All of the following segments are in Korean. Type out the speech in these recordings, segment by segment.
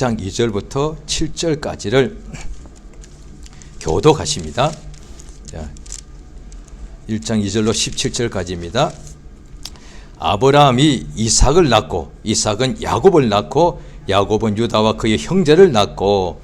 1장 2절부터 7절까지를 교독하십니다. 1장 2절로 17절까지입니다. 아브라함이 이삭을 낳고 이삭은 야곱을 낳고 야곱은 유다와 그의 형제를 낳고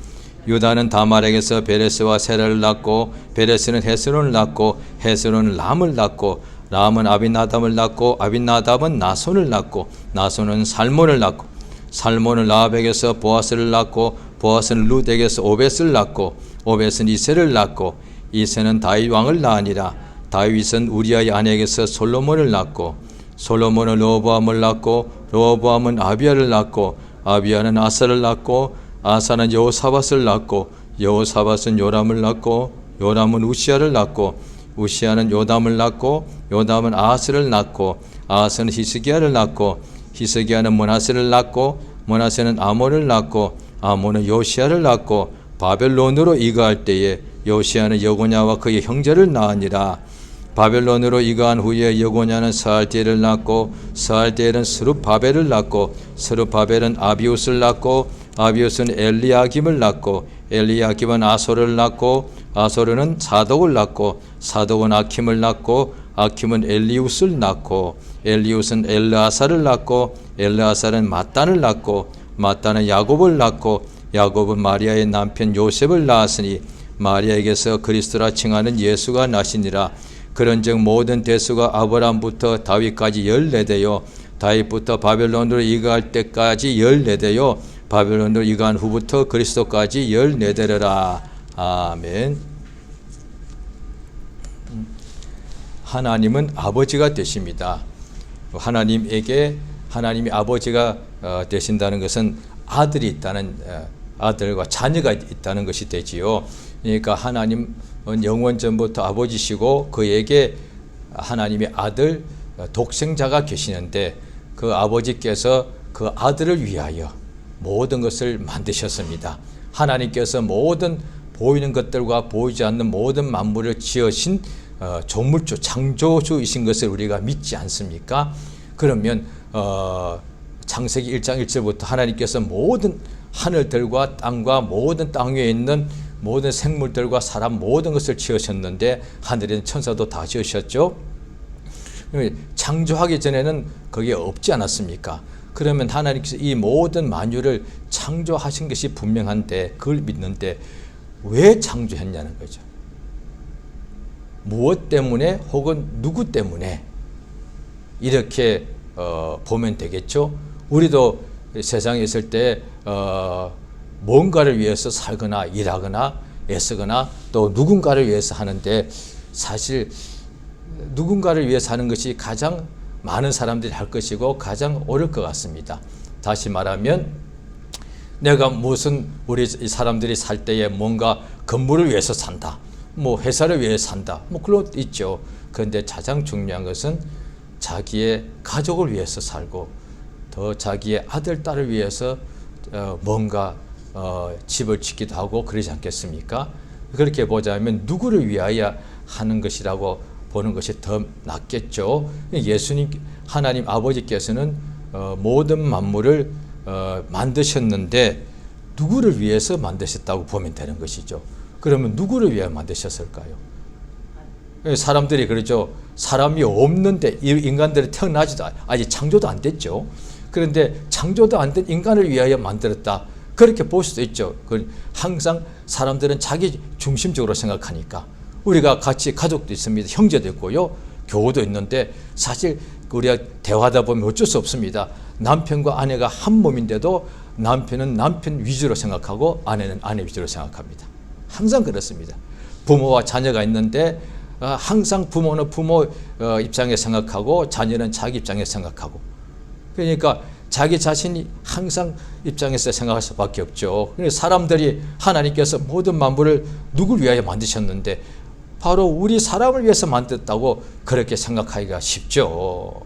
유다는 다말에게서 베레스와 세라를 낳고 베레스는 헤스론을 낳고 헤스론은 람을 낳고 람은 아비나답을 낳고 아비나답은 나손을 낳고 나손은 살몬을 낳고 살몬은 라합에게서 보아스를 낳고 보아스는 룻에게서 오벳을 낳고 오벳은 이새를 낳고 이새는 다윗 왕을 낳으니라. 다윗은 우리아의 아내에게서 솔로몬을 낳고 솔로몬은 르호보암을 낳고 르호보암은 아비야를 낳고 아비야는 아사를 낳고 아사는 여호사밧을 낳고 여호사밧은 요람을 낳고 요람은 우시야를 낳고 우시야는 요담을 낳고 요담은 아하스를 낳고 아하스는 히스기야를 낳고 히스기야는 므낫세를 낳고 므낫세는 아몬을 낳고 아몬은 요시야를 낳고 바벨론으로 이거할 때에 요시야는 여고냐와 그의 형제를 낳으니라. 바벨론으로 이거한 후에 여고냐는 스알디엘을 낳고 스알디엘은 스룹바벨을 낳고 스룹바벨은 아비웃을 낳고 아비웃은 엘리야김을 낳고 엘리야김은 아소를 낳고 아소르는 사독을 낳고 사독은 아킴을 낳고 아킴은 엘리웃을 낳고 엘리웃은 엘르아사를 낳고 엘르아사는 mat단을 낳고 mat단은 야곱을 낳고 야곱은 마리아의 남편 요셉을 낳았으니 마리아에게서 그리스도라 칭하는 예수가 나시니라. 그런즉 모든 대수가 아브라함부터 다윗까지 14대요 다윗부터 바벨론으로 이거할 때까지 14대요 바벨론으로 이거한 후부터 그리스도까지 14대라. 아멘. 하나님은 아버지가 되십니다. 하나님에게 하나님이 아버지가 되신다는 것은 아들이 있다는 아들과 자녀가 있다는 것이 되지요. 그러니까 하나님은 영원 전부터 아버지시고 그에게 하나님의 아들 독생자가 계시는데 그 아버지께서 그 아들을 위하여 모든 것을 만드셨습니다. 하나님께서 모든 보이는 것들과 보이지 않는 모든 만물을 지으신 조물주, 창조주이신 것을 우리가 믿지 않습니까? 그러면 창세기 1장 1절부터 하나님께서 모든 하늘들과 땅과 모든 땅 위에 있는 모든 생물들과 사람 모든 것을 지으셨는데 하늘에 천사도 다 지으셨죠. 창조하기 전에는 그게 없지 않았습니까? 그러면 하나님께서 이 모든 만유를 창조하신 것이 분명한데 그걸 믿는데 왜 창조했냐는 거죠. 무엇 때문에 혹은 누구 때문에 이렇게 보면 되겠죠. 우리도 세상에 있을 때 뭔가를 위해서 살거나 일하거나 애쓰거나 또 누군가를 위해서 하는데 사실 누군가를 위해서 하는 것이 가장 많은 사람들이 할 것이고 가장 옳을 것 같습니다. 다시 말하면 내가 무슨 우리 사람들이 살 때에 뭔가 건물을 위해서 산다. 뭐 회사를 위해서 산다. 뭐 그런 것도 있죠. 그런데 가장 중요한 것은 자기의 가족을 위해서 살고 더 자기의 아들, 딸을 위해서 뭔가 집을 짓기도 하고 그러지 않겠습니까? 그렇게 보자면 누구를 위하여 하는 것이라고 보는 것이 더 낫겠죠. 예수님 하나님 아버지께서는 모든 만물을 만드셨는데 누구를 위해서 만드셨다고 보면 되는 것이죠. 그러면 누구를 위해 만드셨을까요? 사람들이 그러죠. 사람이 없는데 인간들이 태어나지도 아직 창조도 안 됐죠. 그런데 창조도 안 된 인간을 위하여 만들었다. 그렇게 볼 수도 있죠. 항상 사람들은 자기 중심적으로 생각하니까 우리가 같이 가족도 있습니다. 형제도 있고요. 교우도 있는데 사실 우리가 대화하다 보면 어쩔 수 없습니다. 남편과 아내가 한 몸인데도 남편은 남편 위주로 생각하고 아내는 아내 위주로 생각합니다. 항상 그렇습니다. 부모와 자녀가 있는데 항상 부모는 부모 입장에 생각하고 자녀는 자기 입장에 생각하고 그러니까 자기 자신이 항상 입장에서 생각할 수밖에 없죠. 사람들이 하나님께서 모든 만물을 누굴 위하여 만드셨는데 바로 우리 사람을 위해서 만들었다고 그렇게 생각하기가 쉽죠.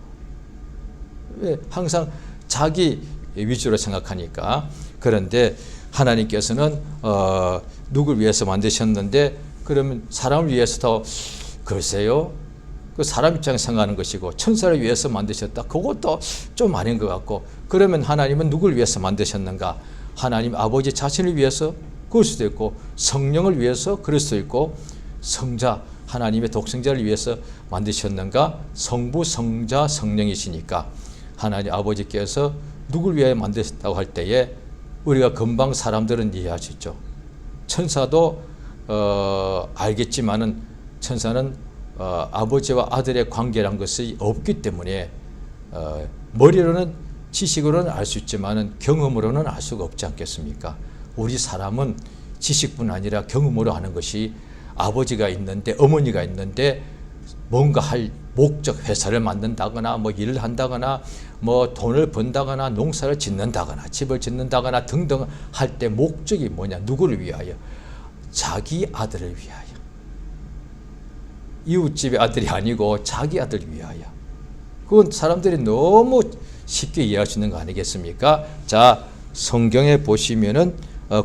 항상 자기 위주로 생각하니까. 그런데 하나님께서는 누굴 위해서 만드셨는데 그러면 사람을 위해서 더 글쎄요. 그 사람 입장에 생각하는 것이고 천사를 위해서 만드셨다. 그것도 좀 아닌 것 같고 그러면 하나님은 누굴 위해서 만드셨는가? 하나님 아버지 자신을 위해서 그럴 수도 있고, 성령을 위해서 그럴 수도 있고, 성자 하나님의 독생자를 위해서 만드셨는가? 성부, 성자, 성령이시니까 하나님 아버지께서 누굴 위하여 만드셨다고 할 때에 우리가 금방 사람들은 이해할 수 있죠. 천사도 알겠지만은 천사는 아버지와 아들의 관계란 것이 없기 때문에 머리로는 지식으로는 알 수 있지만은 경험으로는 알 수가 없지 않겠습니까? 우리 사람은 지식뿐 아니라 경험으로 하는 것이, 아버지가 있는데 어머니가 있는데 뭔가 할 목적, 회사를 만든다거나 뭐 일을 한다거나 뭐 돈을 번다거나 농사를 짓는다거나 집을 짓는다거나 등등 할 때 목적이 뭐냐? 누구를 위하여? 자기 아들을 위하여. 이웃집의 아들이 아니고 자기 아들을 위하여. 그건 사람들이 너무 쉽게 이해할 수 있는 거 아니겠습니까? 자, 성경에 보시면은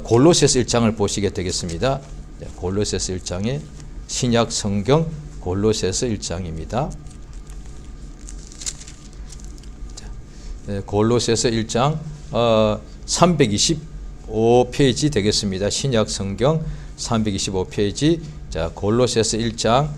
골로새서 1장을 보시게 되겠습니다. 골로새서 1장에 신약 성경 골로새서 1장입니다. 골로새서 1장 325페이지 되겠습니다. 신약 성경 325페이지. 자, 골로새서 1장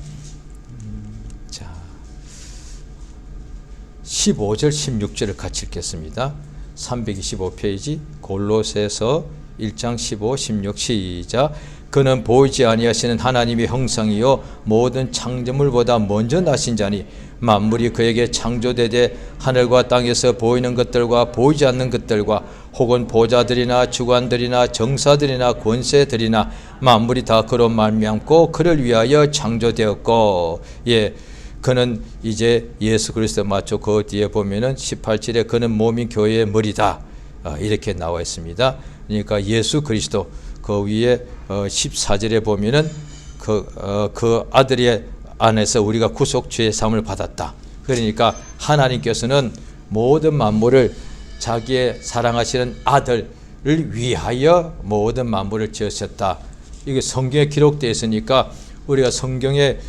15절 16절을 같이 읽겠습니다. 325페이지 골로새서 1장 15, 16 시작. 그는 보이지 아니하시는 하나님의 형상이요 모든 창조물보다 먼저 나신 자니 만물이 그에게 창조되되 하늘과 땅에서 보이는 것들과 보이지 않는 것들과 혹은 보좌들이나 주관들이나 정사들이나 권세들이나 만물이 다 그로 말미암고 그를 위하여 창조되었고. 예, 그는 이제 예수 그리스도 맞죠. 그 뒤에 보면은 18절에 그는 몸이 교회의 머리다, 이렇게 나와 있습니다. 그러니까 예수 그리스도, 그 위에 14절에 보면은 그 아들의 안에서 우리가 구속 죄의 사함을 받았다. 그러니까 하나님께서는 모든 만물을 자기의 사랑하시는 아들을 위하여 모든 만물을 지으셨다. 이게 성경에 기록되어 있으니까 우리가 성경의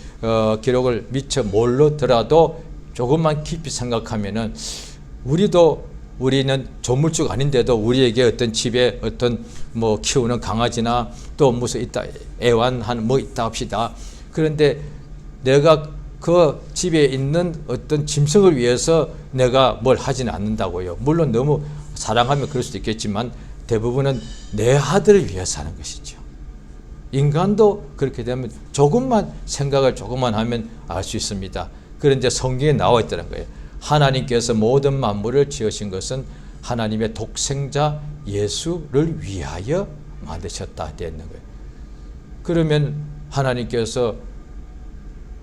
기록을 미처 모르더라도 조금만 깊이 생각하면은 우리는 조물주가 아닌데도 우리에게 어떤 집에 어떤 뭐 키우는 강아지나 또 무슨 있다, 애완한 뭐 있다 합시다. 그런데 내가 그 집에 있는 어떤 짐승을 위해서 내가 뭘 하지는 않는다고요. 물론 너무 사랑하면 그럴 수도 있겠지만 대부분은 내 아들을 위해서 하는 것이죠. 인간도 그렇게 되면 조금만 생각을 조금만 하면 알 수 있습니다. 그런데 성경에 나와 있다는 거예요. 하나님께서 모든 만물을 지으신 것은 하나님의 독생자 예수를 위하여 만드셨다 되어 있는 거예요. 그러면 하나님께서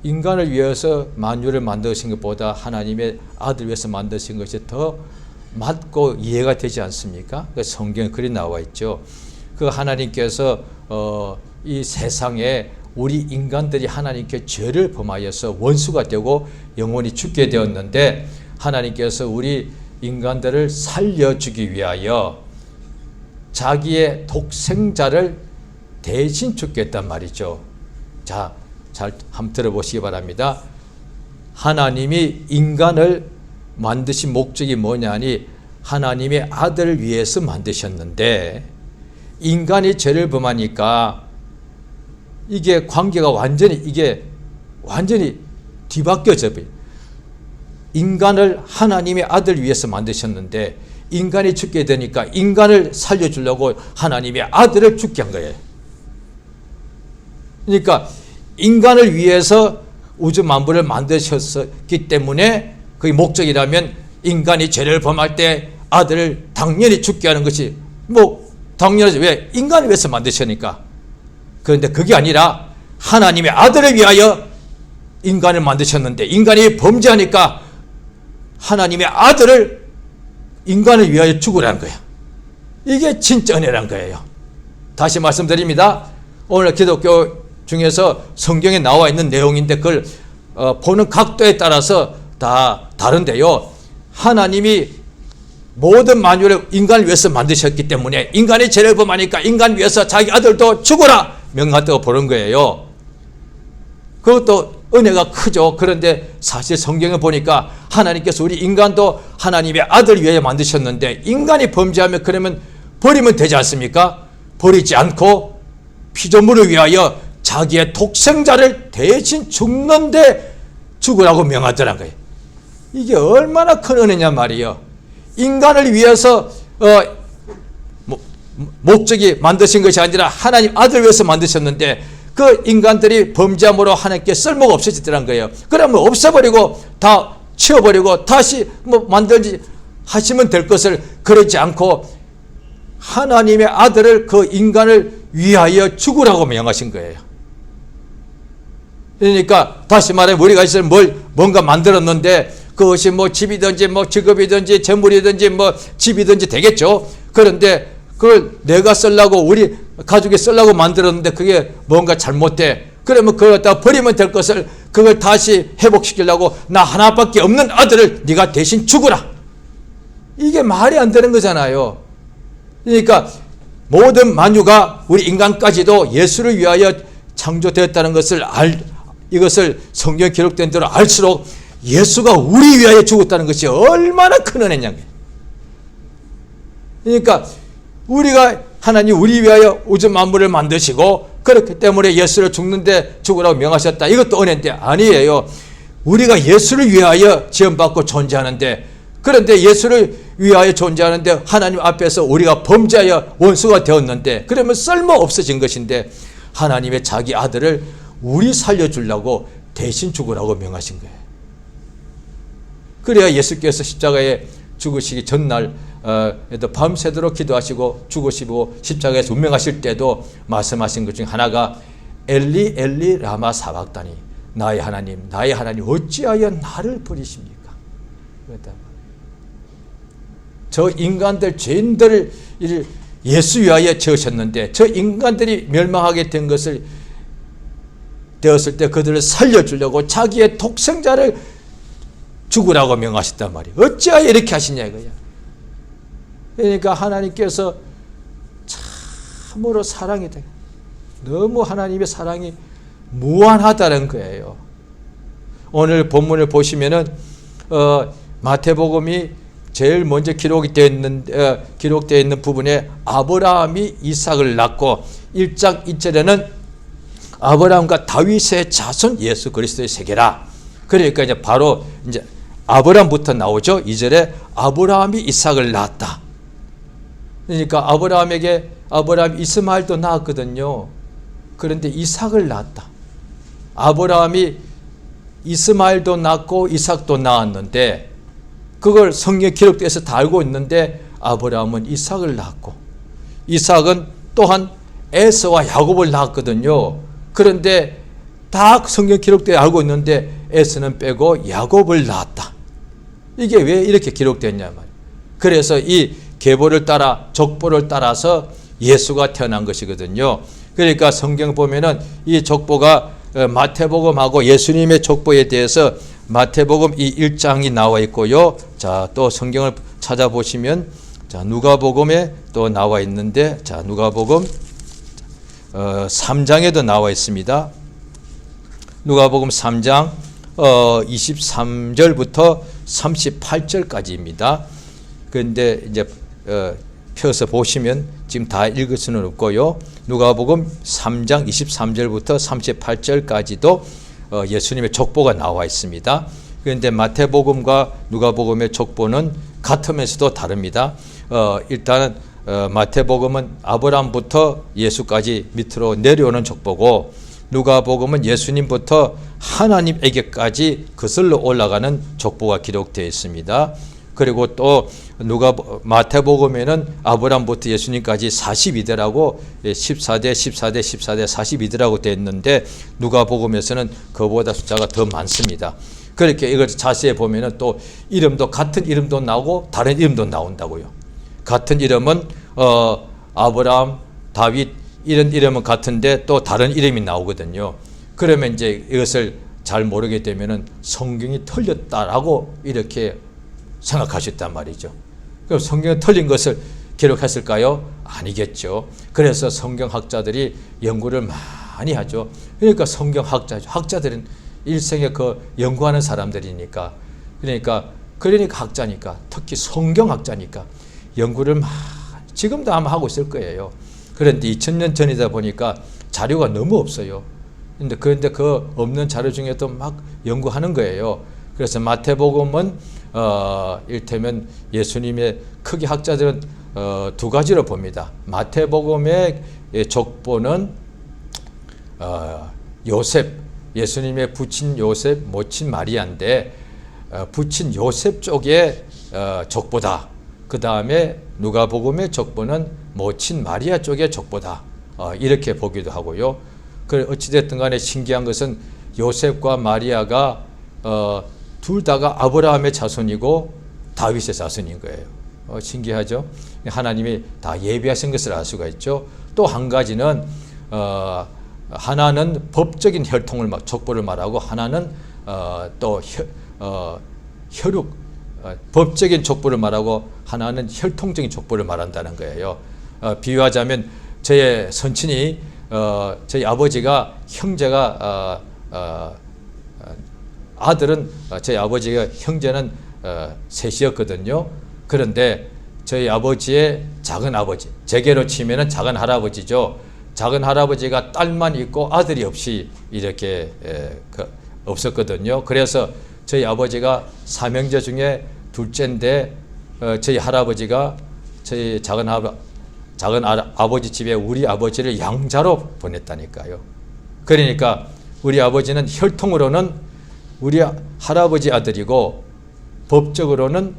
인간을 위해서 만유를 만드신 것보다 하나님의 아들 위해서 만드신 것이 더 맞고 이해가 되지 않습니까? 성경에 글이 나와 있죠. 그 하나님께서 이 세상에 우리 인간들이 하나님께 죄를 범하여서 원수가 되고 영원히 죽게 되었는데 하나님께서 우리 인간들을 살려주기 위하여 자기의 독생자를 대신 죽게 했단 말이죠. 자, 잘 한번 들어보시기 바랍니다. 하나님이 인간을 만드신 목적이 뭐냐니 하나님의 아들을 위해서 만드셨는데 인간이 죄를 범하니까 이게 관계가 완전히 뒤바뀌어져 버려요. 인간을 하나님의 아들 위해서 만드셨는데 인간이 죽게 되니까 인간을 살려주려고 하나님의 아들을 죽게 한 거예요. 그러니까 인간을 위해서 우주 만물을 만드셨기 때문에 그게 목적이라면 인간이 죄를 범할 때 아들을 당연히 죽게 하는 것이 뭐 당연하지. 왜? 인간을 위해서 만드셨으니까. 그런데 그게 아니라 하나님의 아들을 위하여 인간을 만드셨는데 인간이 범죄하니까 하나님의 아들을 인간을 위하여 죽으라는 거예요. 이게 진짜 은혜란 거예요. 다시 말씀드립니다. 오늘 기독교 중에서 성경에 나와 있는 내용인데 그걸 보는 각도에 따라서 다 다른데요. 하나님이 모든 만유를 인간을 위해서 만드셨기 때문에 인간이 죄를 범하니까 인간 위해서 자기 아들도 죽어라 명하다고 보는 거예요. 그것도 은혜가 크죠. 그런데 사실 성경에 보니까 하나님께서 우리 인간도 하나님의 아들 위해 만드셨는데 인간이 범죄하면 그러면 버리면 되지 않습니까? 버리지 않고 피조물을 위하여 자기의 독생자를 대신 죽는데 죽으라고 명하더란 거예요. 이게 얼마나 큰 은혜냐 말이에요. 인간을 위해서 목적이 만드신 것이 아니라 하나님 아들 위해서 만드셨는데 그 인간들이 범죄함으로 하나님께 쓸모가 없어지더란 거예요. 그러면 없애버리고 다 치워버리고 다시 만들지 하시면 될 것을 그러지 않고 하나님의 아들을 그 인간을 위하여 죽으라고 명하신 거예요. 그러니까 다시 말해 우리가 있을 뭔가 만들었는데 그것이 집이든지 직업이든지 재물이든지 집이든지 되겠죠. 그런데 그걸 내가 쓰려고 우리 가족이 쓰려고 만들었는데 그게 뭔가 잘못돼. 그러면 그걸 갖다 버리면 될 것을 그걸 다시 회복시키려고 나 하나밖에 없는 아들을 네가 대신 죽으라. 이게 말이 안 되는 거잖아요. 그러니까 모든 만유가 우리 인간까지도 예수를 위하여 창조되었다는 것을 이것을 성경에 기록된 대로 알수록 예수가 우리 위하여 죽었다는 것이 얼마나 큰 은혜냐. 그러니까 우리가 하나님 우리 위하여 우주 만물을 만드시고 그렇기 때문에 예수를 죽으라고 명하셨다. 이것도 은혜인데 아니에요. 우리가 예수를 위하여 지원받고 존재하는데 그런데 예수를 위하여 존재하는데 하나님 앞에서 우리가 범죄하여 원수가 되었는데 그러면 쓸모 없어진 것인데 하나님의 자기 아들을 우리 살려주려고 대신 죽으라고 명하신 거예요. 그래야 예수께서 십자가에 죽으시기 전날 밤새도록 기도하시고 죽으시고 십자가에서 운명하실 때도 말씀하신 것 중 하나가 엘리 엘리 라마 사박다니 나의 하나님 어찌하여 나를 버리십니까? 저 인간들 죄인들을 예수 위하여 지으셨는데 저 인간들이 멸망하게 된 것을 되었을 때 그들을 살려주려고 자기의 독생자를 죽으라고 명하셨단 말이에요. 어찌하여 이렇게 하시냐 이거야. 그러니까 하나님께서 참으로 사랑이 돼. 너무 하나님의 사랑이 무한하다는 거예요. 오늘 본문을 보시면은 마태복음이 제일 먼저 기록되어 있는 부분에 아브라함이 이삭을 낳고 1장 2절에는 아브라함과 다윗의 자손 예수 그리스도의 세계라. 그러니까 이제 바로 이제 아브라함부터 나오죠. 2절에 아브라함이 이삭을 낳았다. 그러니까 아브라함 이스마엘도 낳았거든요. 그런데 이삭을 낳았다. 아브라함이 이스마엘도 낳고 이삭도 낳았는데 그걸 성경에 기록돼서 다 알고 있는데 아브라함은 이삭을 낳았고 이삭은 또한 에서와 야곱을 낳았거든요. 그런데 다 성경 기록되어 알고 있는데 에서는 빼고 야곱을 낳았다. 이게 왜 이렇게 기록됐냐 말이에요. 그래서 이 계보를 따라 족보를 따라서 예수가 태어난 것이거든요. 그러니까 성경 보면은 이 족보가 마태복음하고 예수님의 족보에 대해서 마태복음 이 1장이 나와 있고요. 자, 또 성경을 찾아보시면 자, 누가복음에 또 나와 있는데 자, 누가복음 3장에도 나와 있습니다. 누가복음 3장 23절부터 38절까지입니다. 그런데 이제 펴서 보시면 지금 다 읽을 수는 없고요. 누가복음 3장 23절부터 38절까지도 예수님의 족보가 나와 있습니다. 그런데 마태복음과 누가복음의 족보는 같으면서도 다릅니다. 일단은 마태복음은 아브라함부터 예수까지 밑으로 내려오는 족보고 누가복음은 예수님부터 하나님에게까지 거슬러 올라가는 족보가 기록되어 있습니다. 그리고 또 마태복음에는 아브라함부터 예수님까지 42대라고 14대 42대라고 되어 있는데 누가복음에서는 그보다 숫자가 더 많습니다. 그렇게 이걸 자세히 보면은 또 이름도 같은 이름도 나오고 다른 이름도 나온다고요. 같은 이름은 아브라함, 다윗 이런 이름은 같은데 또 다른 이름이 나오거든요. 그러면 이제 이것을 잘 모르게 되면은 성경이 틀렸다라고 이렇게 생각하셨단 말이죠. 그럼 성경에 틀린 것을 기록했을까요? 아니겠죠. 그래서 성경학자들이 연구를 많이 하죠. 그러니까 성경학자죠. 학자들은 일생에 그 연구하는 사람들이니까 그러니까 학자니까 특히 성경학자니까 연구를 많이 지금도 아마 하고 있을 거예요. 그런데 2000년 전이다 보니까 자료가 너무 없어요. 그런데 그 없는 자료 중에도 막 연구하는 거예요. 그래서 마태복음은 일테면 예수님의 크게 학자들은 두 가지로 봅니다. 마태복음의 족보는 요셉, 예수님의 부친 요셉, 모친 마리아인데 부친 요셉 쪽의 족보다. 그 다음에 누가복음의 족보는 모친 마리아 쪽의 족보다. 이렇게 보기도 하고요. 어찌됐든 간에 신기한 것은 요셉과 마리아가 둘 다가 아브라함의 자손이고 다윗의 자손인 거예요. 신기하죠? 하나님이 다 예비하신 것을 알 수가 있죠. 또 한 가지는 하나는 법적인 혈통을 족보를 말하고 하나는 또 혈육 법적인 족보를 말하고 하나는 혈통적인 족보를 말한다는 거예요. 비유하자면 저의 선친이 저희 아버지가 형제가 아들은 저희 아버지가 형제는 셋이었거든요. 그런데 저희 아버지의 작은 아버지, 제게로 치면은 작은 할아버지죠. 작은 할아버지가 딸만 있고 아들이 없이 이렇게 없었거든요. 그래서 저희 아버지가 삼형제 중에 둘째인데 저희 할아버지가 저희 작은 아버지 집에 우리 아버지를 양자로 보냈다니까요. 그러니까 우리 아버지는 혈통으로는 우리 할아버지 아들이고 법적으로는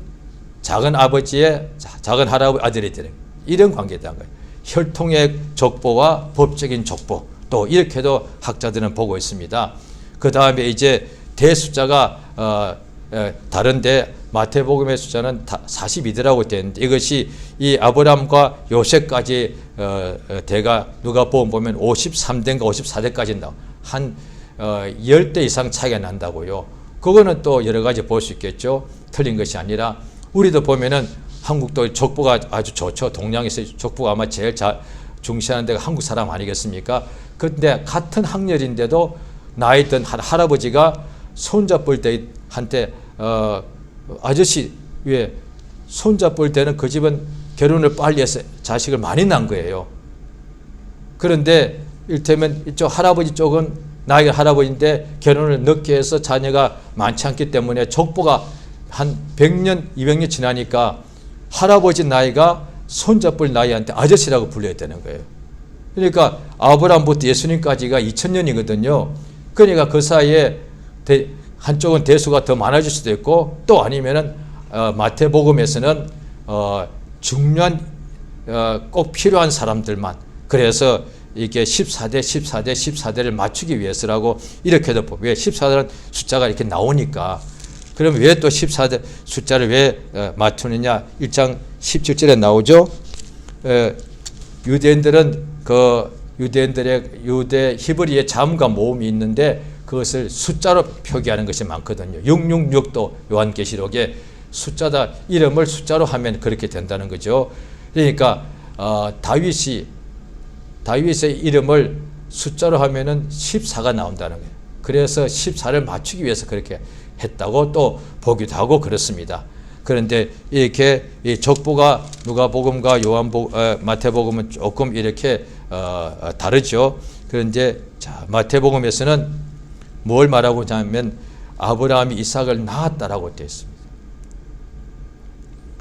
작은 아버지의 작은 할아버지 아들이 되는 이런 관계다 거예요. 혈통의 족보와 법적인 족보, 또 이렇게도 학자들은 보고 있습니다. 그 다음에 이제 대숫자가 다른데 마태복음의 숫자는 42대라고 되는데 이것이 이 아브라함과 요셉까지 대가 누가복음 보면 53대인가 54대까지 나와 한 10대 이상 차이가 난다고요. 그거는 또 여러 가지 볼 수 있겠죠. 틀린 것이 아니라 우리도 보면은 한국도 족보가 아주 좋죠. 동양에서 족보가 아마 제일 중시하는 데가 한국 사람 아니겠습니까? 그런데 같은 학렬인데도 나이 든 할아버지가 손자 볼 때 한테 아저씨 왜 손자 볼 때는 그 집은 결혼을 빨리 해서 자식을 많이 낳은 거예요. 그런데 일테면 이쪽 할아버지 쪽은 나이가 할아버지인데 결혼을 늦게 해서 자녀가 많지 않기 때문에 족보가 한 100년, 200년 지나니까 할아버지 나이가 손자 볼 나이한테 아저씨라고 불려야 되는 거예요. 그러니까 아브라함부터 예수님까지가 2000년이거든요. 그러니까 그 사이에 한쪽은 대수가 더 많아질 수도 있고 또 아니면은 마태복음에서는 중요한 꼭 필요한 사람들만 그래서 이게 14대를 맞추기 위해서라고 이렇게도 왜 14대는 숫자가 이렇게 나오니까 그럼 왜 또 14대 숫자를 왜 맞추느냐 1장 17절에 나오죠. 유대인들은 유대 히브리의 자음과 모음이 있는데 그것을 숫자로 표기하는 것이 많거든요. 666도 요한계시록에 숫자다 이름을 숫자로 하면 그렇게 된다는 거죠. 그러니까 다윗의 이름을 숫자로 하면은 14가 나온다는 거예요. 그래서 14를 맞추기 위해서 그렇게 했다고 또 보기도 하고 그렇습니다. 그런데 이렇게 이 족보가 누가복음과 마태복음은 조금 이렇게 다르죠. 그런데 자, 마태복음에서는 뭘 말하고 하냐면 아브라함이 이삭을 낳았다라고 되어 있습니다.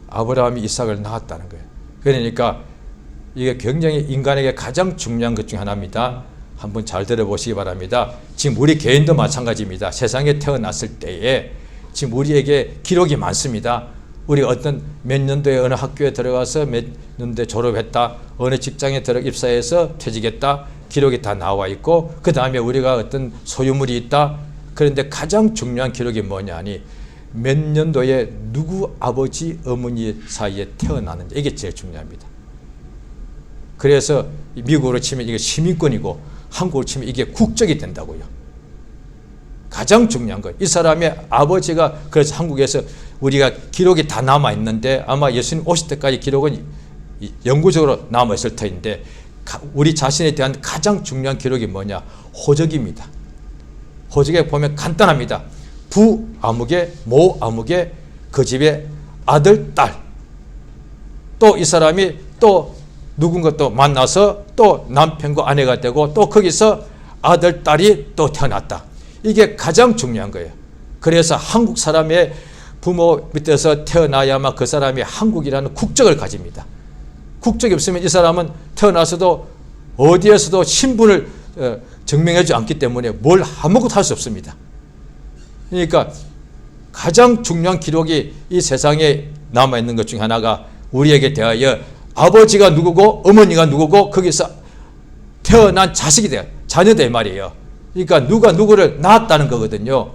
아브라함이 이삭을 낳았다는 거예요. 그러니까 이게 굉장히 인간에게 가장 중요한 것 중 하나입니다. 한번 잘 들어보시기 바랍니다. 지금 우리 개인도 마찬가지입니다. 세상에 태어났을 때에 지금 우리에게 기록이 많습니다. 우리가 어떤 몇 년도에 어느 학교에 들어가서 몇 년도에 졸업했다. 어느 직장에 입사해서 퇴직했다. 기록이 다 나와 있고 그 다음에 우리가 어떤 소유물이 있다. 그런데 가장 중요한 기록이 뭐냐니 몇 년도에 누구 아버지 어머니 사이에 태어나는지 이게 제일 중요합니다. 그래서 미국으로 치면 이게 시민권이고 한국으로 치면 이게 국적이 된다고요. 가장 중요한 거예요. 이 사람의 아버지가 그래서 한국에서 우리가 기록이 다 남아 있는데 아마 예수님 오실 때까지 기록은 영구적으로 남아 있을 터인데 우리 자신에 대한 가장 중요한 기록이 뭐냐? 호적입니다. 호적에 보면 간단합니다. 부 아무개, 모 아무개, 그 집의 아들, 딸. 또 이 사람이 또 누군가 또 만나서 또 남편과 아내가 되고 또 거기서 아들, 딸이 또 태어났다. 이게 가장 중요한 거예요. 그래서 한국 사람의 부모 밑에서 태어나야만 그 사람이 한국이라는 국적을 가집니다. 국적이 없으면 이 사람은 태어나서도 어디에서도 신분을 증명하지 않기 때문에 뭘 아무것도 할 수 없습니다. 그러니까 가장 중요한 기록이 이 세상에 남아있는 것 중에 하나가 우리에게 대하여 아버지가 누구고 어머니가 누구고 거기서 태어난 자식이 돼 자녀다 이 말이에요. 그러니까 누가 누구를 낳았다는 거거든요.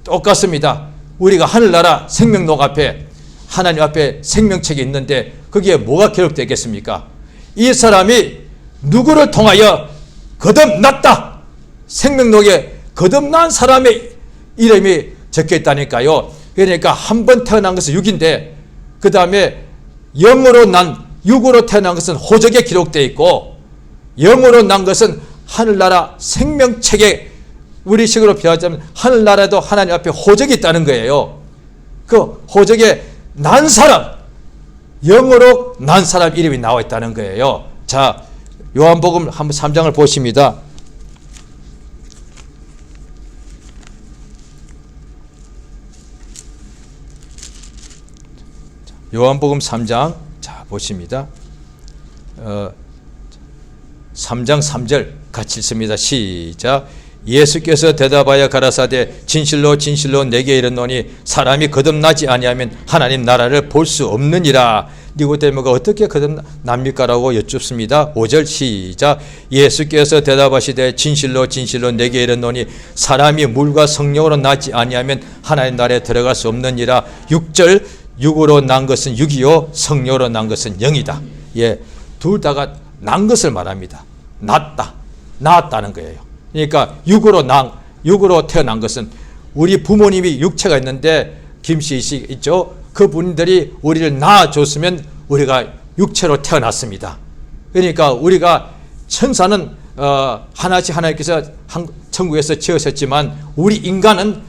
똑같습니다. 우리가 하늘나라 생명록 앞에 하나님 앞에 생명책이 있는데 거기에 뭐가 기록되겠습니까? 이 사람이 누구를 통하여 거듭났다. 생명록에 거듭난 사람의 이름이 적혀 있다니까요. 그러니까 한 번 태어난 것은 6인데 그 다음에 영으로 난 6으로 태어난 것은 호적에 기록되어 있고 영으로 난 것은 하늘나라 생명책에 우리식으로 표현하자면 하늘나라에도 하나님 앞에 호적이 있다는 거예요. 그 호적에 난 사람, 영으로 난 사람 이름이 나와 있다는 거예요. 자, 요한복음 한번 3장을 보십니다. 요한복음 3장 자 보십니다. 3장 3절 같이 읽습니다. 시작. 예수께서 대답하여 가라사대 진실로 진실로 내게 이르노니 사람이 거듭나지 아니하면 하나님 나라를 볼 수 없느니라. 니고데모가 어떻게 거듭납니까라고 여쭙습니다. 5절 시작. 예수께서 대답하시되 진실로 진실로 내게 이르노니 사람이 물과 성령으로 나지 아니하면 하나님 나라에 들어갈 수 없느니라. 6절 6으로 난 것은 6이요 성령으로 난 것은 0이다. 예, 둘 다가 난 것을 말합니다. 낳았다는 거예요. 그러니까 6으로 태어난 것은 우리 부모님이 육체가 있는데 김씨 씨 있죠. 그분들이 우리를 낳아줬으면 우리가 육체로 태어났습니다. 그러니까 우리가 천사는 하나씩 하나님께서 천국에서 지으셨지만 우리 인간은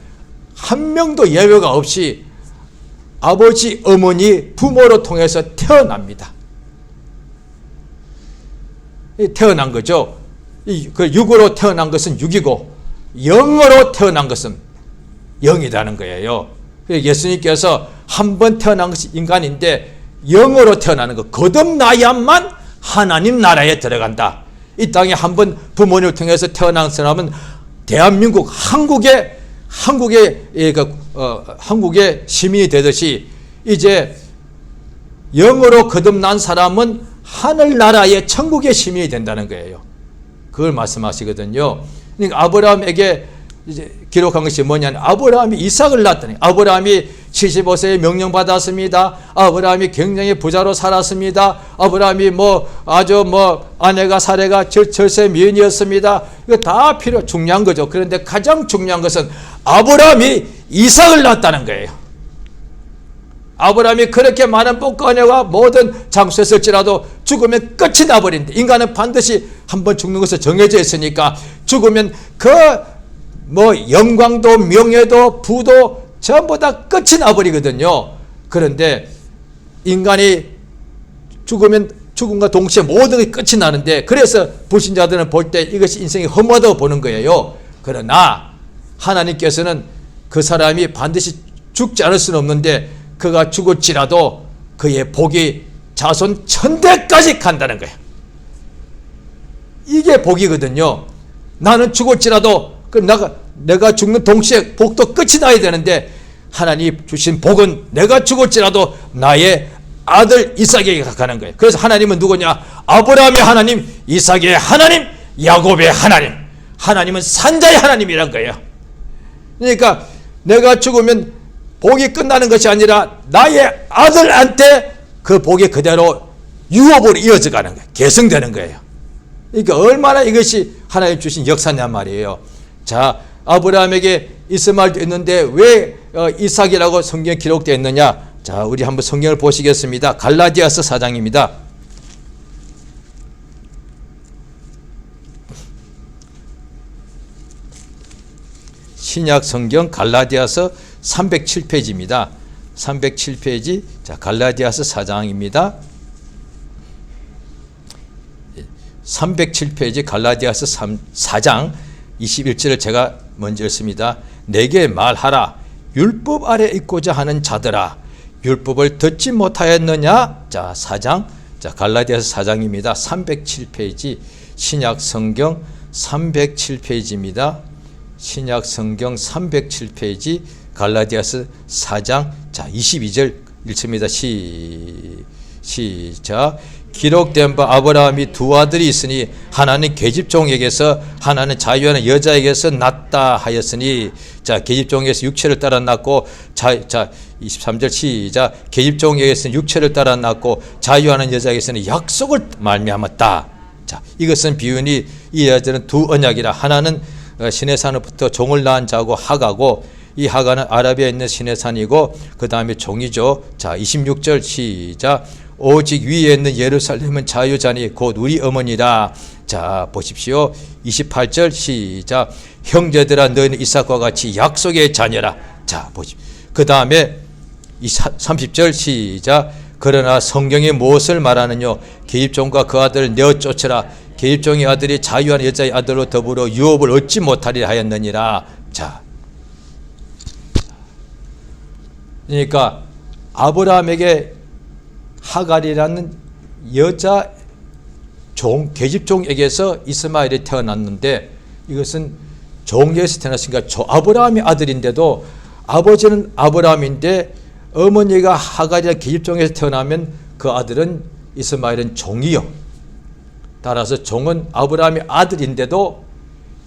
한 명도 예외가 없이 아버지, 어머니, 부모로 통해서 태어납니다. 태어난 거죠. 그 6으로 태어난 것은 6이고 0으로 태어난 것은 0이라는 거예요. 예수님께서 한 번 태어난 것이 인간인데 0으로 태어나는 거 거듭나야만 하나님 나라에 들어간다. 이 땅에 한 번 부모님을 통해서 태어난 사람은 대한민국 한국의 시민이 되듯이 이제 영으로 거듭난 사람은 하늘나라의 천국의 시민이 된다는 거예요. 그걸 말씀하시거든요. 그러니까 아브라함에게 이제 기록한 것이 뭐냐면 아브라함이 이삭을 낳았더니 아브라함이 75세에 명령받았습니다. 아브라함이 굉장히 부자로 살았습니다. 아브라함이 아주 아내가 사례가 절세 미인이었습니다. 이거 다 중요한 거죠. 그런데 가장 중요한 것은 아브라함이 이삭을 낳았다는 거예요. 아브라함이 그렇게 많은 복과 은혜와 모든 장수했을지라도 죽으면 끝이 나버린다. 인간은 반드시 한번 죽는 것을 정해져 있으니까 죽으면 영광도 명예도 부도 전부 다 끝이 나버리거든요. 그런데 인간이 죽으면 죽음과 동시에 모든 게 끝이 나는데 그래서 불신자들은 볼 때 이것이 인생이 허무하다고 보는 거예요. 그러나 하나님께서는 그 사람이 반드시 죽지 않을 수는 없는데 그가 죽을지라도 그의 복이 자손 천대까지 간다는 거예요. 이게 복이거든요. 나는 죽을지라도 내가 죽는 동시에 복도 끝이 나야 되는데 하나님 주신 복은 내가 죽을지라도 나의 아들 이삭에게 가는 거예요. 그래서 하나님은 누구냐? 아브라함의 하나님, 이삭의 하나님, 야곱의 하나님. 하나님은 산자의 하나님이란 거예요. 그러니까 내가 죽으면 복이 끝나는 것이 아니라 나의 아들한테 그 복이 그대로 유업으로 이어져 가는 거예요. 계승되는 거예요. 그러니까 얼마나 이것이 하나님 주신 역사냔 말이에요. 자, 아브라함에게 이스마엘도 있는데 왜 이삭이라고 성경에 기록되어 있느냐? 자, 우리 한번 성경을 보시겠습니다. 갈라디아서 4장입니다. 신약 성경 갈라디아서 307페이지입니다. 307페이지 자 갈라디아서 4장입니다. 307페이지 갈라디아서 4장 21절을 제가 먼저 읽습니다. 내게 말하라. 율법 아래 있고자 하는 자들아, 율법을 듣지 못하였느냐? 자 4장 자 갈라디아서 4장입니다. 307페이지 신약 성경 307페이지입니다. 신약 성경 307페이지 갈라디아서 4장 자 22절 읽습니다. 시작. 기록된 바 아브라함이 두 아들이 있으니 하나는 계집종에게서 하나는 자유하는 여자에게서 낳다 하였으니 자 계집종에게서 육체를 따라 낳고 자 23절 시작. 계집종에게서는 육체를 따라 낳고 자유하는 여자에게서는 약속을 말미암았다. 자 이것은 비유니 이 여자는 두 언약이라. 하나는 시내산으로부터 종을 낳은 자고 하가고 이 하가는 아라비아에 있는 시내산이고 그 다음에 종이죠. 자 26절 시작. 오직 위에 있는 예루살렘은 자유자니 곧 우리 어머니라. 자 보십시오. 28절 시작. 형제들아 너희는 이삭과 같이 약속의 자녀라. 자 보십시오. 그 다음에 30절 시작. 그러나 성경이 무엇을 말하느냐? 계집종과 그 아들을 내어 쫓으라. 계집종의 아들이 자유한 여자의 아들로 더불어 유업을 얻지 못하리라 하였느니라. 자 그러니까 아브라함에게 하갈이라는 여자 종 계집종에게서 이스마엘이 태어났는데 이것은 종에서 태어났으니까 아브라함의 아들인데도 아버지는 아브라함인데 어머니가 하갈이라 계집종에서 태어나면 그 아들은 이스마엘은 종이요. 따라서 종은 아브라함의 아들인데도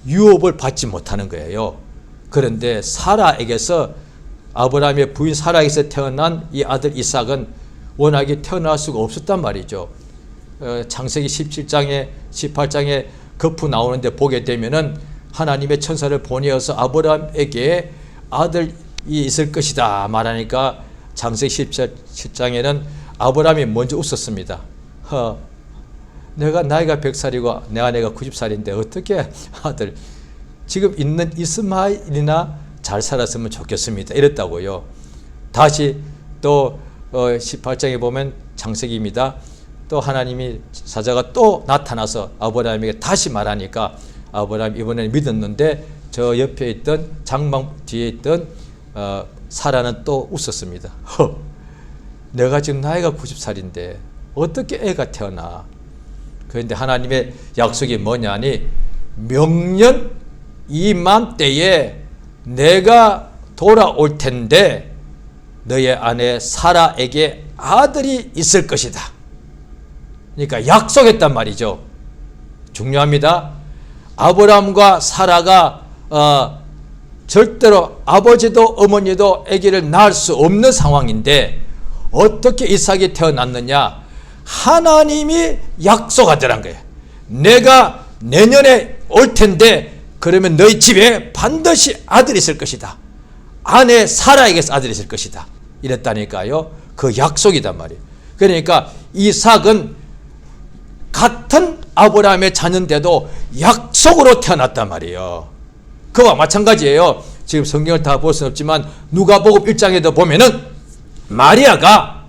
유업을 받지 못하는 거예요. 그런데 사라에게서 아브라함의 부인 사라에게서 태어난 이 아들 이삭은 워낙에 태어날 수가 없었단 말이죠. 창세기 17장에 18장에 거푸 나오는데 보게 되면은 하나님의 천사를 보내어서 아브라함에게 아들이 있을 것이다 말하니까 창세기 17장에는 아브라함이 먼저 웃었습니다. 내가 나이가 100살이고 내 아내가 90살인데 어떻게 아들 지금 있는 이스마엘이나 잘 살았으면 좋겠습니다. 이랬다고요. 다시 또 18장에 보면 창세기입니다. 또 하나님이 사자가 또 나타나서 아브라함에게 다시 말하니까 아브라함 이번에는 믿었는데 저 옆에 있던 장막 뒤에 있던 사라는 또 웃었습니다. 내가 지금 나이가 90살인데 어떻게 애가 태어나? 그런데 하나님의 약속이 뭐냐니 명년 이맘때에 내가 돌아올 텐데 너의 아내 사라에게 아들이 있을 것이다. 그러니까 약속했단 말이죠. 중요합니다. 아브라함과 사라가 절대로 아버지도 어머니도 아기를 낳을 수 없는 상황인데 어떻게 이삭이 태어났느냐? 하나님이 약속하더란 거예요. 내가 내년에 올 텐데 그러면 너희 집에 반드시 아들이 있을 것이다. 아내 사라에게서 아들이 있을 것이다. 이랬다니까요. 그 약속이단 말이에요. 그러니까 이삭은 같은 아브라함의 자녀인데도 약속으로 태어났단 말이에요. 그와 마찬가지예요. 지금 성경을 다 볼 수는 없지만 누가복음 1장에도 보면은 마리아가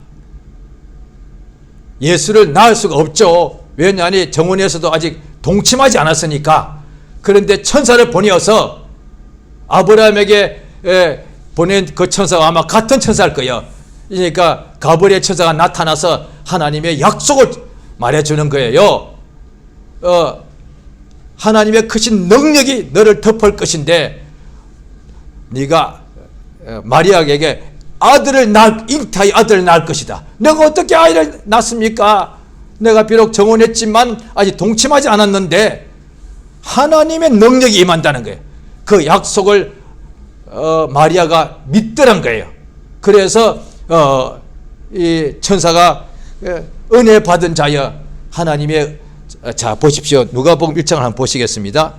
예수를 낳을 수가 없죠. 왜냐하니 정원에서도 아직 동침하지 않았으니까. 그런데 천사를 보내어서 아브라함에게 보낸 그 천사가 아마 같은 천사일 거예요. 그러니까 가브리엘 천사가 나타나서 하나님의 약속을 말해주는 거예요. 하나님의 크신 능력이 너를 덮을 것인데 네가 마리아에게 잉태의 아들을 낳을 것이다. 내가 어떻게 아이를 낳습니까? 내가 비록 정혼했지만 아직 동침하지 않았는데 하나님의 능력이 임한다는 거예요. 그 약속을 마리아가 믿더란 거예요. 그래서 이 천사가 은혜 받은 자여 하나님의 자 보십시오. 누가복음 1장을 한번 보시겠습니다.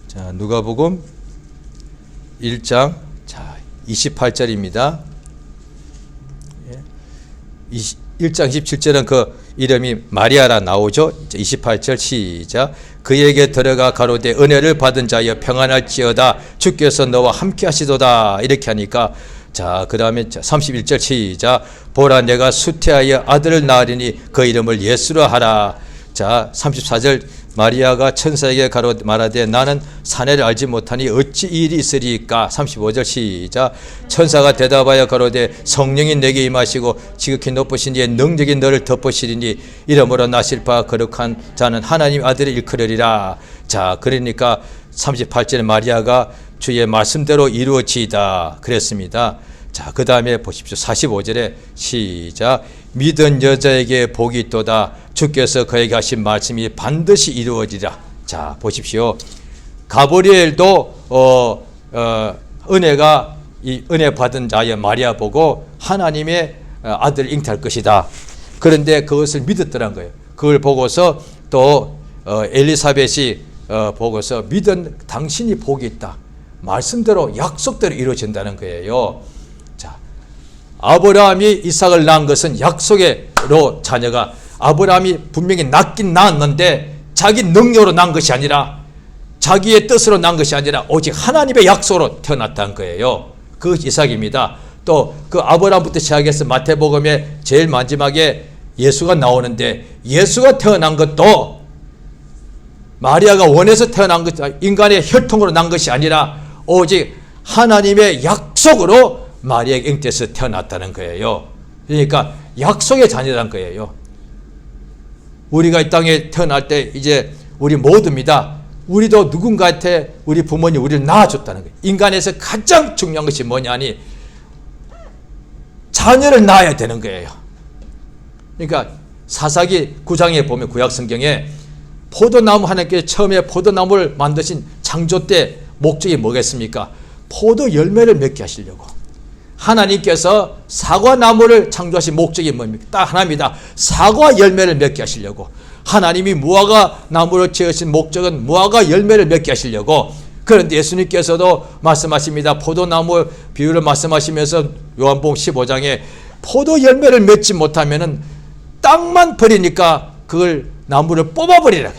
자 누가복음 1장 자 28절입니다. 1장 27절은 그 이름이 마리아라 나오죠. 28절 시작. 그에게 들어가 가로되 은혜를 받은 자여 평안할지어다 주께서 너와 함께 하시도다. 이렇게 하니까 자 그 다음에 31절 시작. 보라 내가 수태하여 아들을 낳으리니 그 이름을 예수라 하라. 자 34절 마리아가 천사에게 말하되 나는 사내를 알지 못하니 어찌 이 일이 있으리까. 35절 시작. 천사가 대답하여 가로되 성령이 내게 임하시고 지극히 높으신 이의 능력이 너를 덮으시리니 이러므로 나실 바 거룩한 자는 하나님 아들을 일컬으리라. 자 그러니까 38절에 마리아가 주의 말씀대로 이루어지이다 그랬습니다. 자 그 다음에 보십시오. 45절에 시작. 믿은 여자에게 복이 있도다 주께서 그에게 하신 말씀이 반드시 이루어지리라. 자 보십시오. 가브리엘도 은혜가 이 은혜 받은 자의 마리아 보고 하나님의 아들을 잉태할 것이다. 그런데 그것을 믿었더란 거예요. 그걸 보고서 또 엘리사벳이 보고서 믿은 당신이 복이 있다. 말씀대로 약속대로 이루어진다는 거예요. 자, 아브라함이 이삭을 낳은 것은 약속으로 자녀가 아브라함이 분명히 낳긴 낳았는데 자기 능력으로 낳은 것이 아니라 자기의 뜻으로 낳은 것이 아니라 오직 하나님의 약속으로 태어났다는 거예요. 그 이삭입니다. 또 그 아브라함부터 시작해서 마태복음에 제일 마지막에 예수가 나오는데 예수가 태어난 것도 마리아가 원해서 태어난 것, 인간의 혈통으로 난 것이 아니라 오직 하나님의 약속으로 마리아에게 잉태해서 태어났다는 거예요. 그러니까 약속의 자녀라는 거예요. 우리가 이 땅에 태어날 때 이제 우리 모두입니다. 우리도 누군가한테 우리 부모님 우리를 낳아줬다는 거예요. 인간에서 가장 중요한 것이 뭐냐니 자녀를 낳아야 되는 거예요. 그러니까 사사기 9장에 보면 구약성경에 포도나무 하나님께 처음에 포도나무를 만드신 창조 때 목적이 뭐겠습니까? 포도 열매를 맺게 하시려고. 하나님께서 사과나무를 창조하신 목적이 뭡니까? 딱 하나입니다. 사과 열매를 맺게 하시려고. 하나님이 무화과 나무를 지으신 목적은 무화과 열매를 맺게 하시려고. 그런데 예수님께서도 말씀하십니다. 포도나무 비유를 말씀하시면서 요한복음 15장에 포도 열매를 맺지 못하면은 땅만 버리니까 그걸 나무를 뽑아버리라.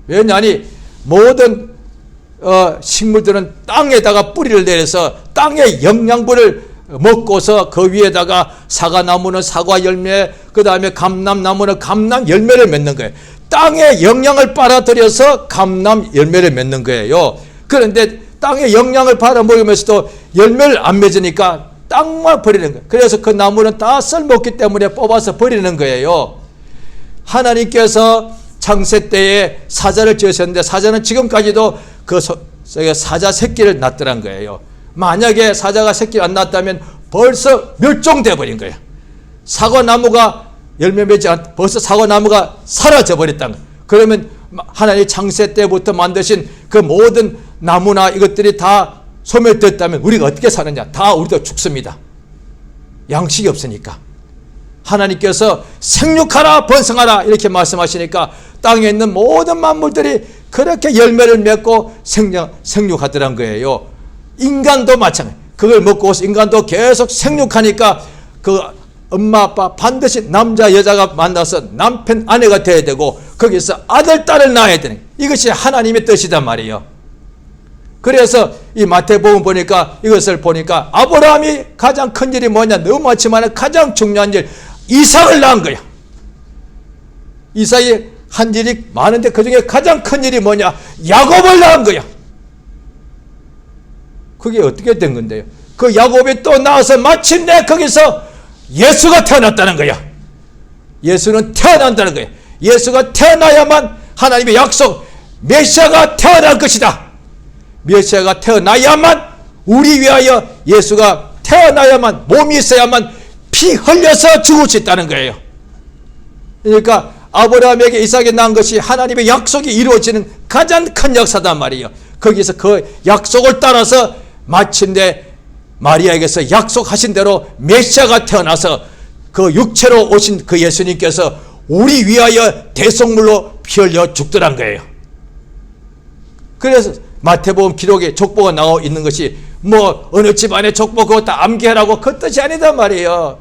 왜냐하니 모든 식물들은 땅에다가 뿌리를 내려서 땅의 영양분을 먹고서 그 위에다가 사과나무는 사과 열매, 그 다음에 감람나무는 감람 열매를 맺는 거예요. 땅의 영양을 빨아들여서 감람 열매를 맺는 거예요. 그런데 땅의 영양을 빨아먹으면서도 열매를 안 맺으니까 땅만 버리는 거예요. 그래서 그 나무는 다 썰먹기 때문에 뽑아서 버리는 거예요. 하나님께서 창세 때에 사자를 지으셨는데 사자는 지금까지도 그 사자 새끼를 낳더란 거예요. 만약에 사자가 새끼를 안 낳았다면 벌써 멸종돼 버린 거예요. 사과나무가 열매 맺지 않 벌써 사과나무가 사라져 버렸다는 거예요. 그러면 하나님 창세 때부터 만드신 그 모든 나무나 이것들이 다 소멸됐다면 우리가 어떻게 사느냐? 다 우리도 죽습니다. 양식이 없으니까. 하나님께서 생육하라 번성하라 이렇게 말씀하시니까 땅에 있는 모든 만물들이 그렇게 열매를 맺고 생육하더란 거예요. 인간도 마찬가지. 그걸 먹고서 인간도 계속 생육하니까 그 엄마 아빠 반드시 남자 여자가 만나서 남편 아내가 되어야 되고 거기서 아들 딸을 낳아야 되는 이것이 하나님의 뜻이단 말이에요. 그래서 이 마태복음 보니까 이것을 보니까 아브라함이 가장 큰 일이 뭐냐? 너무 많지만 가장 중요한 일 이삭을 낳은 거야. 이삭이 한 일이 많은데 그중에 가장 큰 일이 뭐냐? 야곱을 낳은 거야. 그게 어떻게 된 건데요? 그 야곱이 또 나와서 마침내 거기서 예수가 태어났다는 거야. 예수는 태어난다는 거야. 예수가 태어나야만 하나님의 약속 메시아가 태어날 것이다. 메시아가 태어나야만 우리 위하여 예수가 태어나야만 몸이 있어야만 피 흘려서 죽을 수 있다는 거예요. 그러니까 아브라함에게 이삭이 낳은 것이 하나님의 약속이 이루어지는 가장 큰 역사단 말이에요. 거기서 그 약속을 따라서 마침내 마리아에게서 약속하신 대로 메시아가 태어나서 그 육체로 오신 그 예수님께서 우리 위하여 대속물로 피 흘려 죽더란 거예요. 그래서 마태복음 기록에 족보가 나와 있는 것이 뭐 어느 집안의 족보 그거 다 암기하라고 그 뜻이 아니단 말이에요.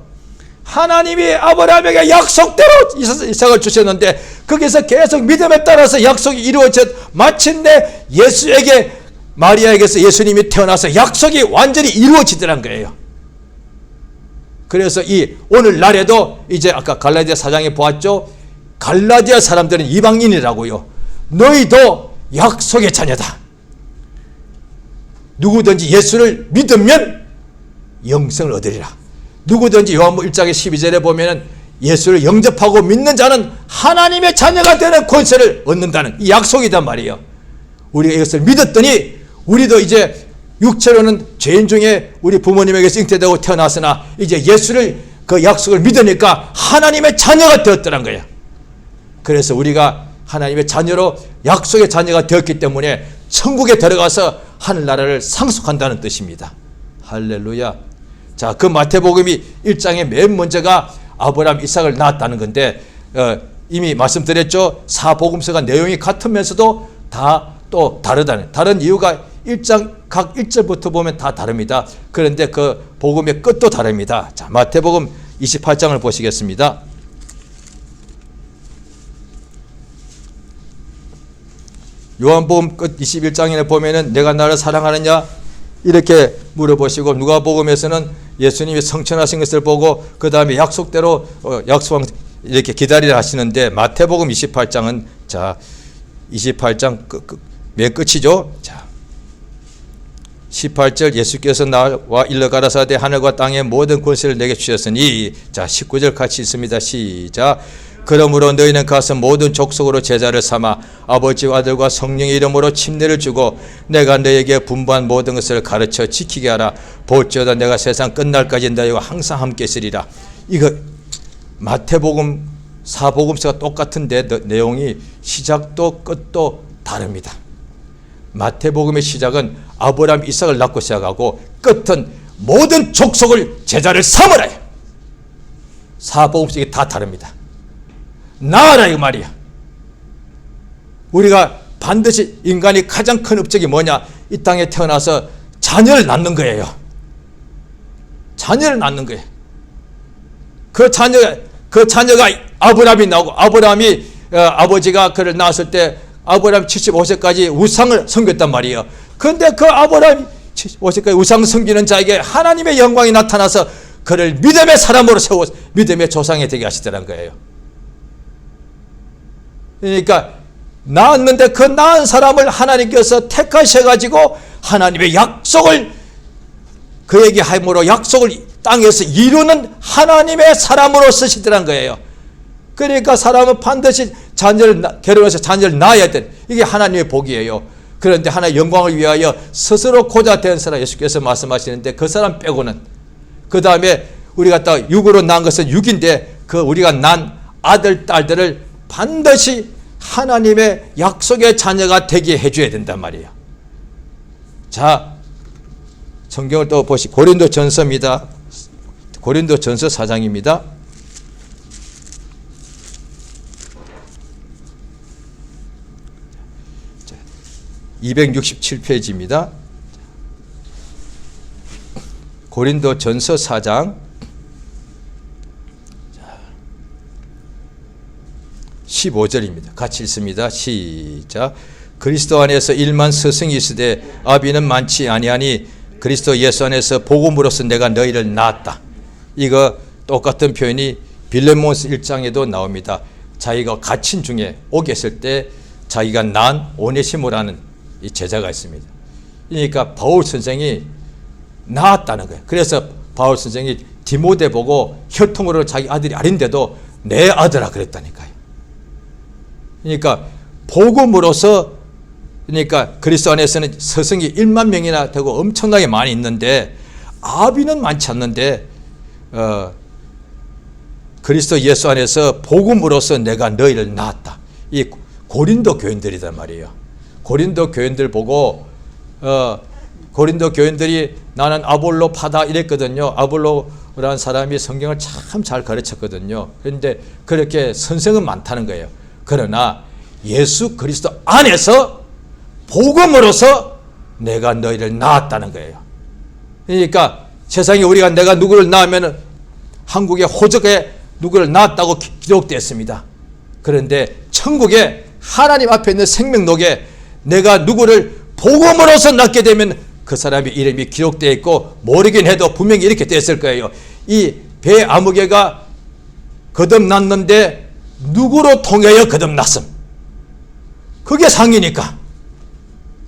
하나님이 아브라함에게 약속대로 이삭을 주셨는데 거기서 계속 믿음에 따라서 약속이 이루어져 마침내 예수에게 마리아에게서 예수님이 태어나서 약속이 완전히 이루어지더란 거예요. 그래서 이 오늘날에도 이제 아까 갈라디아 4장에 보았죠. 갈라디아 사람들은 이방인이라고요. 너희도 약속의 자녀다. 누구든지 예수를 믿으면 영생을 얻으리라. 누구든지 요한복음 1장의 12절에 보면은 예수를 영접하고 믿는 자는 하나님의 자녀가 되는 권세를 얻는다는 이 약속이단 말이에요. 우리가 이것을 믿었더니 우리도 이제 육체로는 죄인 중에 우리 부모님에게서 잉태되고 태어났으나 이제 예수를 그 약속을 믿으니까 하나님의 자녀가 되었더란 거예요. 그래서 우리가 하나님의 자녀로 약속의 자녀가 되었기 때문에 천국에 들어가서 하늘나라를 상속한다는 뜻입니다. 할렐루야. 자, 그 마태복음이 1장의 맨 먼저가 아브라함 이삭을 낳았다는 건데 이미 말씀드렸죠. 사복음서가 내용이 같으면서도 다 또 다른 이유가 1장 각 1절부터 보면 다 다릅니다. 그런데 그 복음의 끝도 다릅니다. 자, 마태복음 28장을 보시겠습니다. 요한복음 끝 21장에 보면은 내가 나를 사랑하느냐 이렇게 물어보시고, 누가복음에서는 예수님이 성천하신 것을 보고 그 다음에 약속대로 약속한 이렇게 기다리라 하시는데, 마태복음 28장은 자 28장 맨 끝이죠. 자 18절 예수께서 나와 일러 가라사대 하늘과 땅의 모든 권세를 내게 주셨으니, 자 19절 같이 있습니다. 시작. 그러므로 너희는 가서 모든 족속으로 제자를 삼아 아버지와 아들과 성령의 이름으로 침례를 주고 내가 너희에게 분부한 모든 것을 가르쳐 지키게 하라. 볼지어다 내가 세상 끝날까지 너희와 항상 함께 있으리라. 이거 마태복음 사복음서가 똑같은데 내용이 시작도 끝도 다릅니다. 마태복음의 시작은 아브라함 이삭을 낳고 시작하고 끝은 모든 족속을 제자를 삼으라. 사복음서 이게 다 다릅니다. 낳아라 이 말이야. 우리가 반드시 인간이 가장 큰 업적이 뭐냐? 이 땅에 태어나서 자녀를 낳는 거예요. 자녀를 낳는 거예요. 그 자녀가 아브라함이 나오고, 아브라함이 아버지가 그를 낳았을 때 아브라함 75세까지 우상을 섬겼단 말이에요. 그런데 그 아브라함이 75세까지 우상 섬기는 자에게 하나님의 영광이 나타나서 그를 믿음의 사람으로 세워 믿음의 조상이 되게 하시더란 거예요. 그러니까 낳았는데 그 낳은 사람을 하나님께서 택하셔가지고 하나님의 약속을 그에게 함으로 약속을 땅에서 이루는 하나님의 사람으로 쓰시더란 거예요. 그러니까 사람은 반드시 결혼해서 자녀를 낳아야 돼. 이게 하나님의 복이에요. 그런데 하나님의 영광을 위하여 스스로 고자 된 사람 예수께서 말씀하시는데, 그 사람 빼고는, 그 다음에 우리가 딱 육으로 낳은 것은 육인데 그 우리가 낳은 아들 딸들을 반드시 하나님의 약속의 자녀가 되게 해줘야 된단 말이에요. 자, 성경을 또 보시. 고린도전서입니다. 고린도전서 4장입니다. 267페이지입니다. 고린도전서 4장 15절입니다. 같이 읽습니다. 시작. 그리스도 안에서 일만 스승이 있으되 아비는 많지 아니하니 그리스도 예수 안에서 복음으로서 내가 너희를 낳았다. 이거 똑같은 표현이 빌레몬스 1장에도 나옵니다. 자기가 갇힌 중에 오게 했을 때 자기가 낳은 오네시모라는 이 제자가 있습니다. 그러니까 바울 선생이 낳았다는 거예요. 그래서 바울 선생이 디모데 보고 혈통으로 자기 아들이 아닌데도 내 아들아 그랬다니까요. 그러니까 복음으로서, 그러니까 그리스도 안에서는 스승이 1만 명이나 되고 엄청나게 많이 있는데 아비는 많지 않는데 그리스도 예수 안에서 복음으로서 내가 너희를 낳았다. 이 고린도 교인들이란 말이에요. 고린도 교인들 보고 고린도 교인들이 나는 아볼로 파다 이랬거든요. 아볼로라는 사람이 성경을 참 잘 가르쳤거든요. 그런데 그렇게 선생은 많다는 거예요. 그러나 예수 그리스도 안에서 복음으로서 내가 너희를 낳았다는 거예요. 그러니까 세상에 우리가 내가 누구를 낳으면 한국의 호적에 누구를 낳았다고 기록되었습니다. 그런데 천국에 하나님 앞에 있는 생명록에 내가 누구를 복음으로서 낳게 되면 그 사람의 이름이 기록되어 있고 모르긴 해도 분명히 이렇게 됐을 거예요. 이 배 아무개가 거듭났는데 누구로 통하여 거듭났음? 그게 상이니까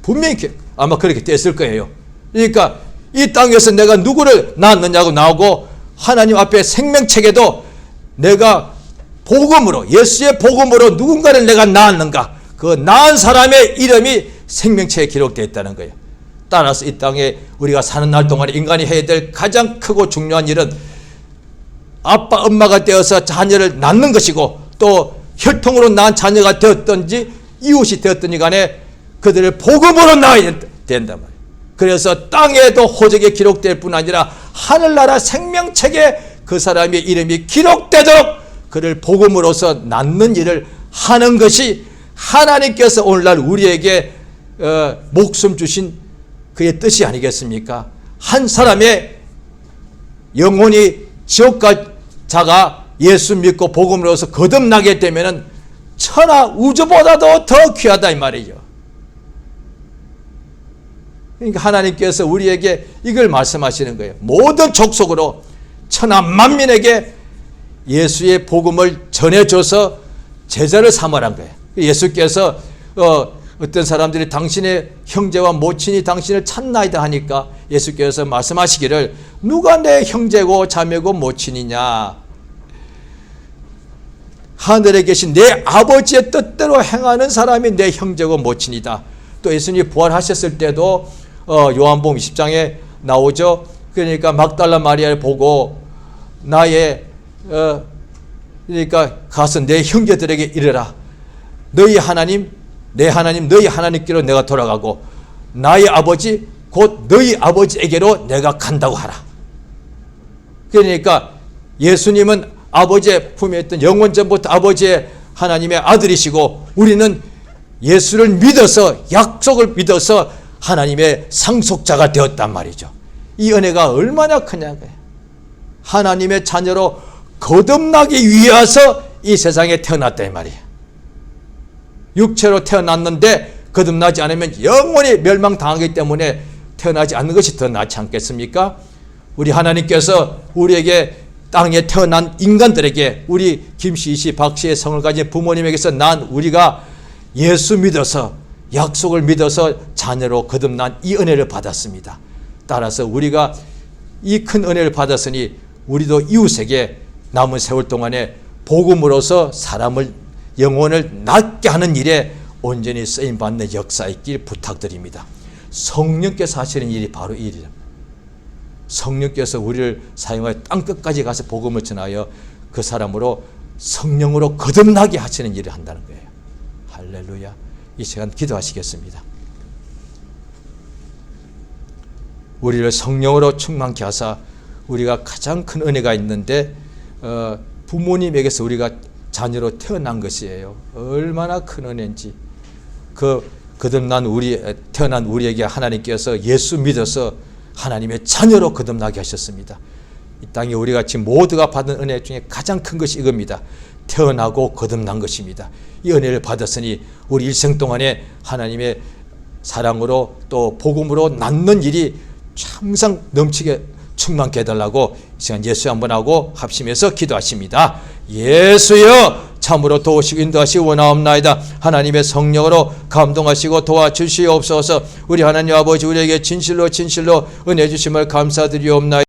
분명히 아마 그렇게 됐을 거예요. 그러니까 이 땅에서 내가 누구를 낳았느냐고 나오고 하나님 앞에 생명책에도 내가 복음으로 예수의 복음으로 누군가를 내가 낳았는가, 그 낳은 사람의 이름이 생명책에 기록되어 있다는 거예요. 따라서 이 땅에 우리가 사는 날 동안에 인간이 해야 될 가장 크고 중요한 일은 아빠 엄마가 되어서 자녀를 낳는 것이고, 또 혈통으로 낳은 자녀가 되었든지 이웃이 되었든지 간에 그들을 복음으로 낳아야 된단 말이에요. 그래서 땅에도 호적에 기록될 뿐 아니라 하늘나라 생명책에 그 사람의 이름이 기록되도록 그를 복음으로서 낳는 일을 하는 것이 하나님께서 오늘날 우리에게 목숨 주신 그의 뜻이 아니겠습니까? 한 사람의 영혼이 지옥가자가 예수 믿고 복음으로서 거듭나게 되면은 천하 우주보다도 더 귀하다 이 말이죠. 그러니까 하나님께서 우리에게 이걸 말씀하시는 거예요. 모든 족속으로 천하 만민에게 예수의 복음을 전해줘서 제자를 삼으란 거예요. 예수께서 어떤 사람들이 당신의 형제와 모친이 당신을 찾나이다 하니까 예수께서 말씀하시기를 누가 내 형제고 자매고 모친이냐? 하늘에 계신 내 아버지의 뜻대로 행하는 사람이 내 형제고 모친이다. 또 예수님이 부활하셨을 때도 요한복음 20장에 나오죠. 그러니까 막달라 마리아를 보고 나의 그러니까 가서 내 형제들에게 이르라. 너희 하나님 내 하나님 너희 하나님께로 내가 돌아가고 나의 아버지 곧 너희 아버지에게로 내가 간다고 하라. 그러니까 예수님은 아버지의 품에 있던 영원 전부터 아버지의 하나님의 아들이시고 우리는 예수를 믿어서 약속을 믿어서 하나님의 상속자가 되었단 말이죠. 이 은혜가 얼마나 크냐고요. 하나님의 자녀로 거듭나기 위해서 이 세상에 태어났다 이 말이에요. 육체로 태어났는데 거듭나지 않으면 영원히 멸망당하기 때문에 태어나지 않는 것이 더 낫지 않겠습니까? 우리 하나님께서 우리에게 땅에 태어난 인간들에게 우리 김씨, 박씨의 성을 가진 부모님에게서 난 우리가 예수 믿어서 약속을 믿어서 자녀로 거듭난 이 은혜를 받았습니다. 따라서 우리가 이 큰 은혜를 받았으니 우리도 이웃에게 남은 세월 동안에 복음으로서 사람을 영혼을 낫게 하는 일에 온전히 쓰임받는 역사 있길 부탁드립니다. 성령께서 하시는 일이 바로 이 일이다. 성령께서 우리를 사용하여 땅끝까지 가서 복음을 전하여 그 사람으로 성령으로 거듭나게 하시는 일을 한다는 거예요. 할렐루야. 이 시간 기도하시겠습니다. 우리를 성령으로 충만케 하사 우리가 가장 큰 은혜가 있는데 부모님에게서 우리가 자녀로 태어난 것이에요. 얼마나 큰 은혜인지. 태어난 우리에게 하나님께서 예수 믿어서 하나님의 자녀로 거듭나게 하셨습니다. 이 땅에 우리가 지금 모두가 받은 은혜 중에 가장 큰 것이 이겁니다. 태어나고 거듭난 것입니다. 이 은혜를 받았으니 우리 일생 동안에 하나님의 사랑으로 또 복음으로 낳는 일이 항상 넘치게 충만케 해달라고 이 시간 예수 한번 하고 합심해서 기도하십니다. 예수여 참으로 도우시고 인도하시고 원하옵나이다. 하나님의 성령으로 감동하시고 도와주시옵소서. 우리 하나님 아버지 우리에게 진실로 은혜 주심을 감사드리옵나이다.